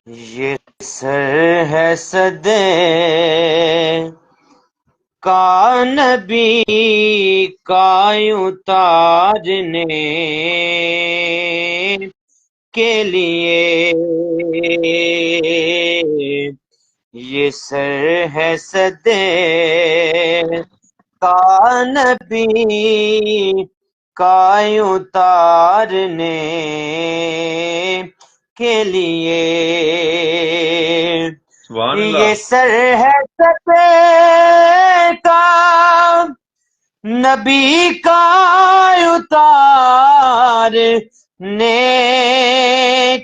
یہ سر ہے صدے کا نبی کا یوں تاجنے کے لیے، یہ سر ہے صدے کا نبی کا یوں تارنے کے لیے، سبحان اللہ۔ یہ سر ہے صدے کا نبی کا یوں تارنے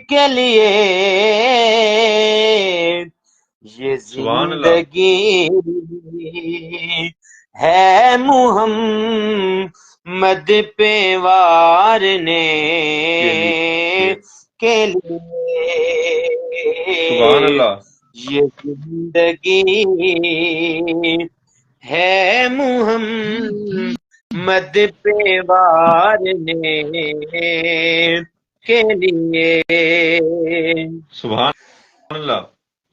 کے لیے، یہ سبحان اللہ۔ زندگی ہے محمد پہ وارنے کے لیے، سبحان اللہ۔ یہ زندگی ہے محمد پہ وارنے کے لیے، سبحان اللہ۔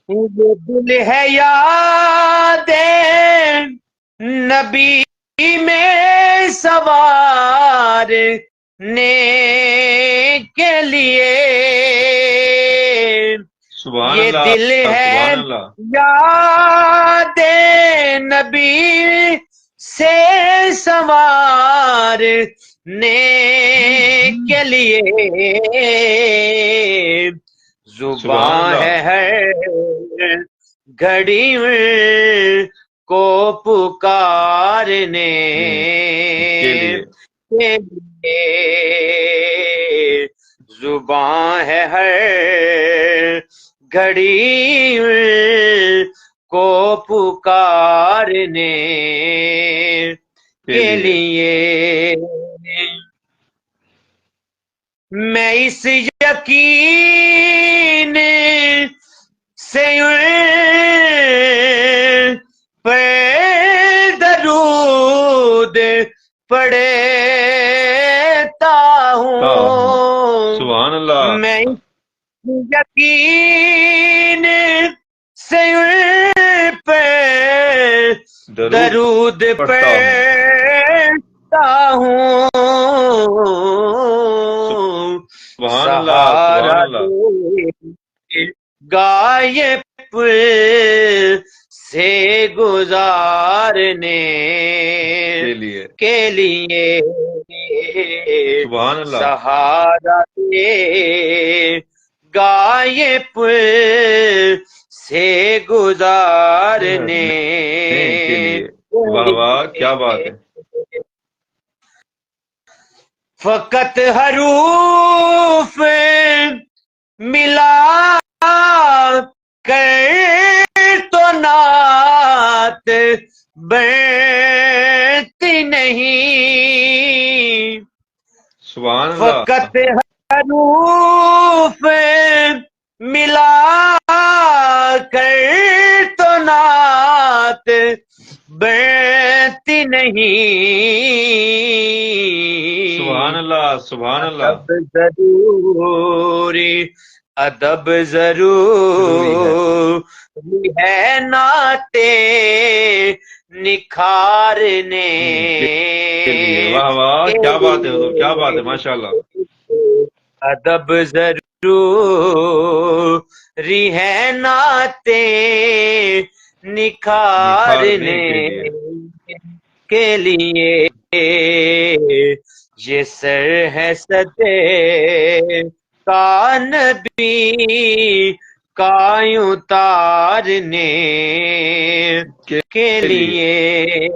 یہ دل ہے یاد نبی میں سوارنے کے لیے، سبحان یہ اللہ۔ دل ہے سبحان اللہ۔ یاد نبی سے سوارنے کے لیے، زباں ہے ہر گھڑی کو پکارنے کے لیے، زباں ہے ہر گھڑی کو پکارنے کے لیے، میں اس یقین سے پہ درود پڑھتا ہوں، سبحان اللہ۔ میں اس یقین سے پہ درود پڑھتا ہوں، سہارا غائب سے گزارنے کے لیے، سہارا غائب سے گزارنے کے لیے، واہ واہ کیا بات ہے۔ فقط حروف ملا کر تو نعت بنتی نہیں، سبحان اللہ۔ فقط حروف ملا کر تو نعت بنتی نہیں، سبحان اللہ۔ سبحان اللہ۔ ادب ضروری ہے نعتیں نکھارنے، واہ واہ کیا بات ہے، کیا بات ہے، ماشاء اللہ۔ ادب ضروری ہے نعتیں نکھارنے کے لیے، یہ سر ہے صدے کا نبی کا یوں تارنے کے لیے،